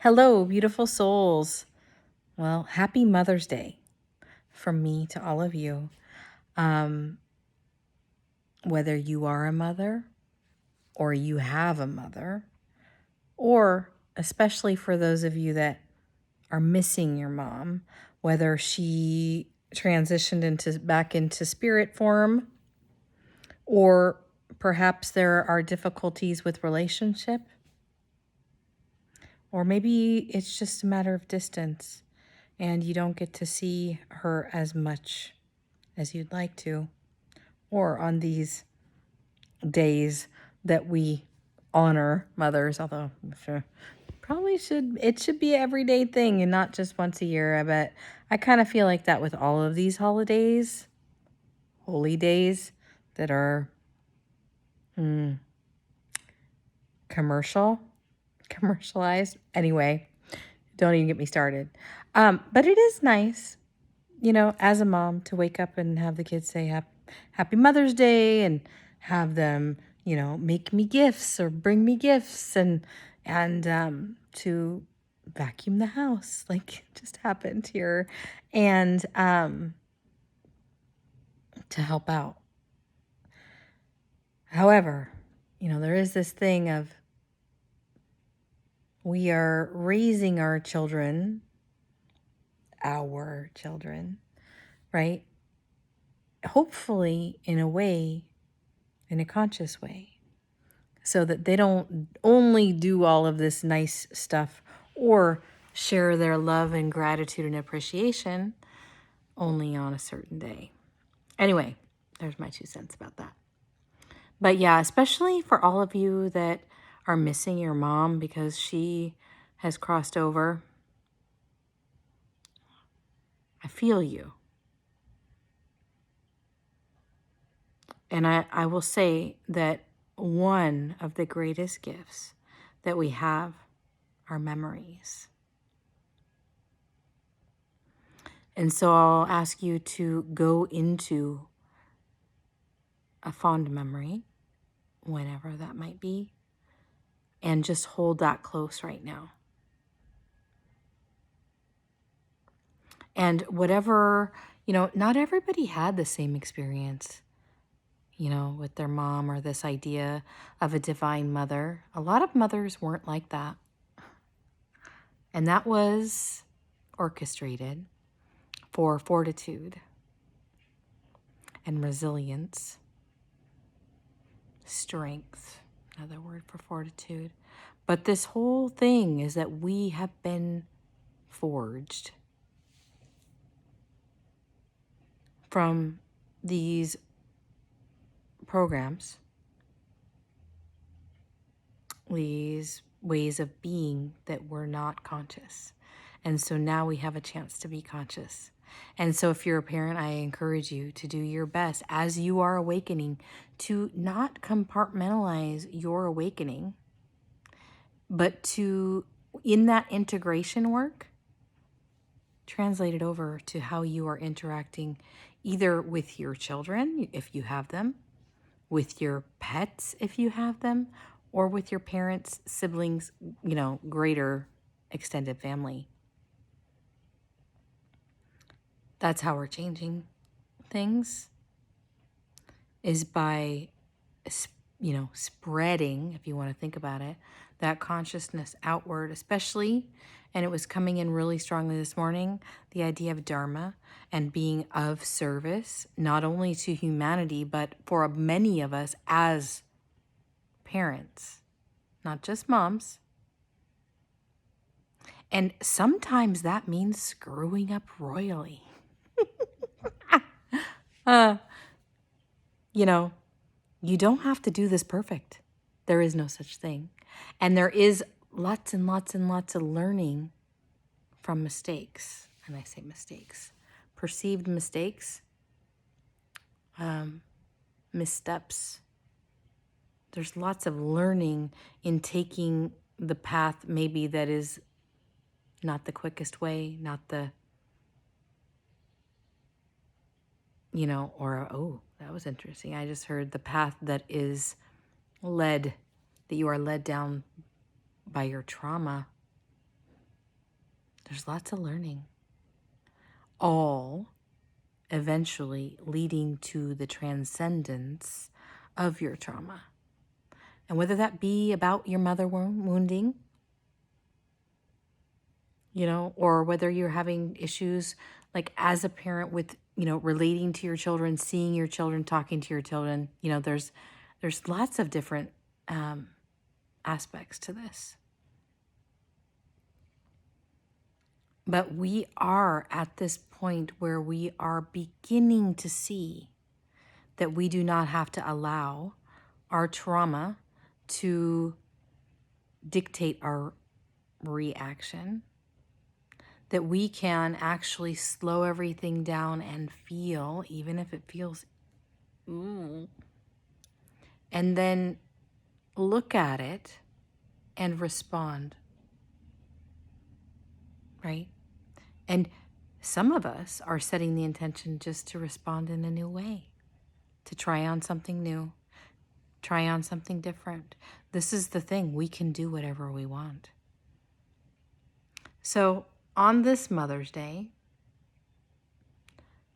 Hello, beautiful souls. Well, happy Mother's Day from me to all of you. Um, whether you are a mother or you have a mother, or especially for those of you that are missing your mom, whether she transitioned back into spirit form, or perhaps there are difficulties with relationship, or maybe it's just a matter of distance and you don't get to see her as much as you'd like to, or on these days that we honor mothers, although sure, probably it should be an everyday thing and not just once a year. I bet I kind of feel like that with all of these holidays, holy days that are commercialized. Anyway, don't even get me started. But it is nice, as a mom to wake up and have the kids say Happy Mother's Day and have them, make me gifts or bring me gifts and to vacuum the house like just happened here and to help out. However, there is this thing of we are raising our children, right? Hopefully in a conscious way, so that they don't only do all of this nice stuff or share their love and gratitude and appreciation only on a certain day. Anyway, there's my 2 cents about that. But yeah, especially for all of you that are missing your mom because she has crossed over, I feel you. And I will say that one of the greatest gifts that we have are memories. And so I'll ask you to go into a fond memory, whenever that might be, and just hold that close right now. And whatever, not everybody had the same experience, with their mom or this idea of a divine mother. A lot of mothers weren't like that. And that was orchestrated for fortitude and resilience, strength, another word for fortitude. But this whole thing is that we have been forged from these programs, these ways of being that were not conscious. And so now we have a chance to be conscious. And so if you're a parent, I encourage you to do your best as you are awakening to not compartmentalize your awakening, but to, in that integration work, translate it over to how you are interacting either with your children, if you have them, with your pets, if you have them, or with your parents, siblings, greater extended family. That's how we're changing things, is by, spreading, if you want to think about it, that consciousness outward, especially, and it was coming in really strongly this morning, the idea of dharma and being of service, not only to humanity, but for many of us as parents, not just moms. And sometimes that means screwing up royally. You don't have to do this perfect. There is no such thing. And there is lots and lots and lots of learning from mistakes. And I say mistakes, perceived mistakes, missteps. There's lots of learning in taking the path maybe that is not the quickest way, not the, that was interesting. I just heard the path that is that you are led down by your trauma. There's lots of learning, all eventually leading to the transcendence of your trauma. And whether that be about your mother wounding, or whether you're having issues like as a parent with, relating to your children, seeing your children, talking to your children, there's lots of different aspects to this. But we are at this point where we are beginning to see that we do not have to allow our trauma to dictate our reaction, that we can actually slow everything down and feel, even if it feels, and then look at it and respond, right? And some of us are setting the intention just to respond in a new way, to try on something new, try on something different. This is the thing, we can do whatever we want. So on this Mother's Day,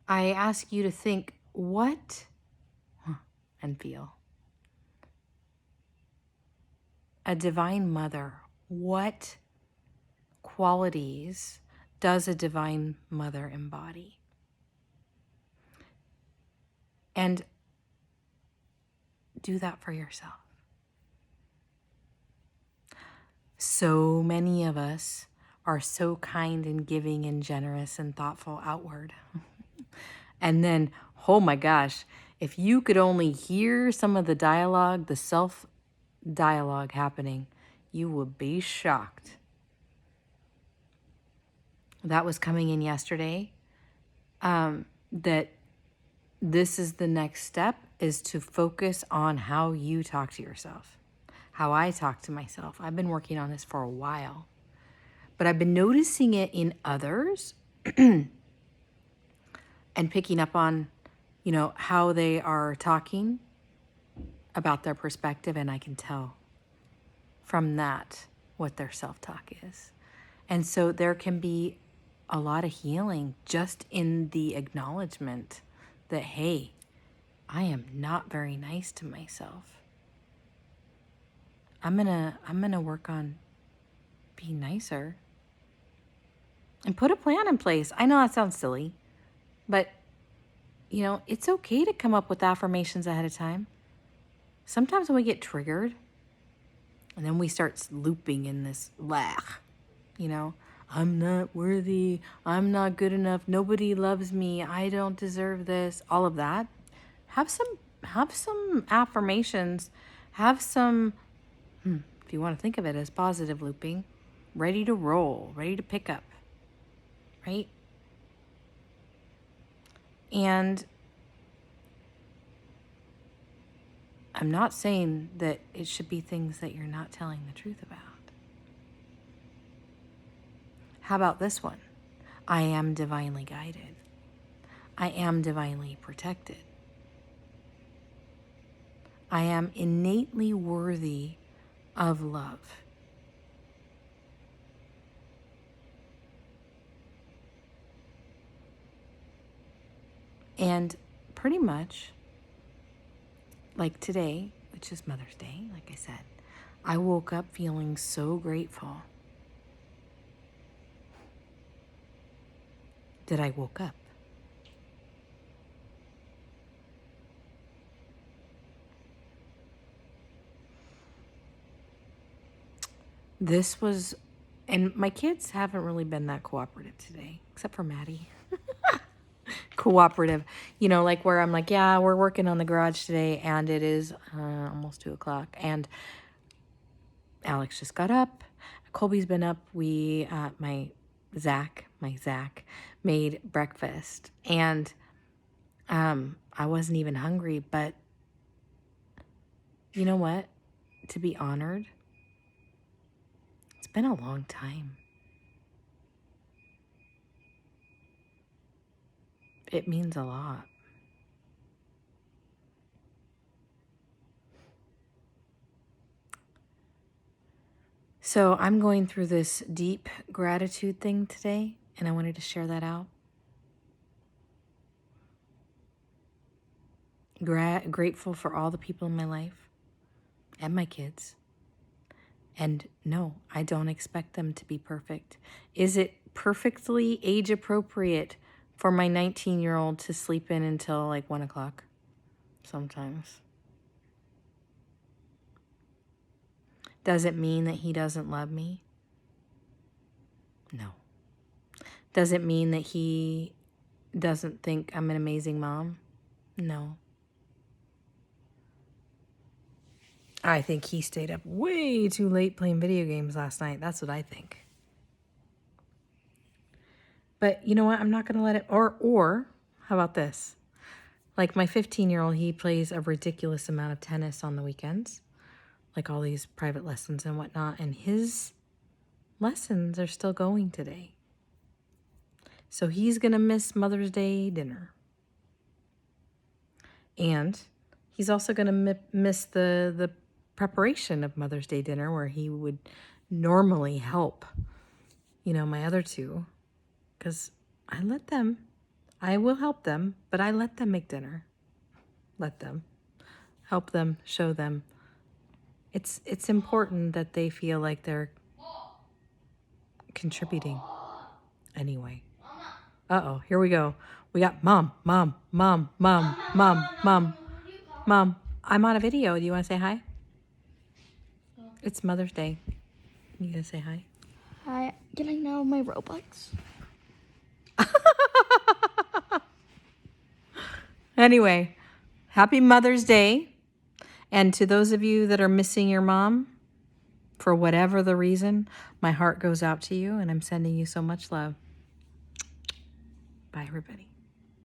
I ask you to think and feel. A divine mother, what qualities does a divine mother embody? And do that for yourself. So many of us are so kind and giving and generous and thoughtful outward. And then, oh my gosh, if you could only hear some of the dialogue, the self-dialogue happening, you would be shocked. That was coming in yesterday. That this is the next step, is to focus on how you talk to yourself, how I talk to myself. I've been working on this for a while, but I've been noticing it in others and picking up on, how they are talking about their perspective, and I can tell from that what their self-talk is. And so there can be a lot of healing just in the acknowledgement that, hey, I am not very nice to myself. I'm gonna work on being nicer and put a plan in place. I know that sounds silly, but it's okay to come up with affirmations ahead of time. Sometimes when we get triggered and then we start looping in this I'm not worthy, I'm not good enough, nobody loves me, I don't deserve this, all of that. Have some affirmations, have some, if you want to think of it as positive looping, ready to roll, ready to pick up, right? And I'm not saying that it should be things that you're not telling the truth about. How about this one? I am divinely guided. I am divinely protected. I am innately worthy of love. And pretty much, like today, which is Mother's Day, like I said, I woke up feeling so grateful that I woke up. This was, and my kids haven't really been that cooperative today, except for Maddie. Cooperative, like where I'm like, yeah, we're working on the garage today, and it is almost 2:00, and Alex just got up. Colby's been up. We, my Zach made breakfast, and I wasn't even hungry, but you know what? To be honored, it's been a long time. It means a lot. So I'm going through this deep gratitude thing today, and I wanted to share that out. Grateful for all the people in my life and my kids. And no, I don't expect them to be perfect. Is it perfectly age appropriate for my 19-year-old to sleep in until like 1 o'clock? Sometimes. Does it mean that he doesn't love me? No. Does it mean that he doesn't think I'm an amazing mom? No. I think he stayed up way too late playing video games last night. That's what I think. But you know what? I'm not going to let it... Or, how about this? Like my 15-year-old, he plays a ridiculous amount of tennis on the weekends. Like all these private lessons and whatnot. And his lessons are still going today. So he's going to miss Mother's Day dinner. And he's also going to miss the preparation of Mother's Day dinner where he would normally help, my other two. Because I will help them, but I let them make dinner. Let them. Help them, show them. It's important that they feel like they're contributing. Anyway. Uh-oh, here we go. We got mom. I'm on a video. Do you want to say hi? It's Mother's Day. You gonna say hi? Hi. Can I know my Robux? Anyway, happy Mother's Day. And to those of you that are missing your mom, for whatever the reason, my heart goes out to you and I'm sending you so much love. Bye, everybody.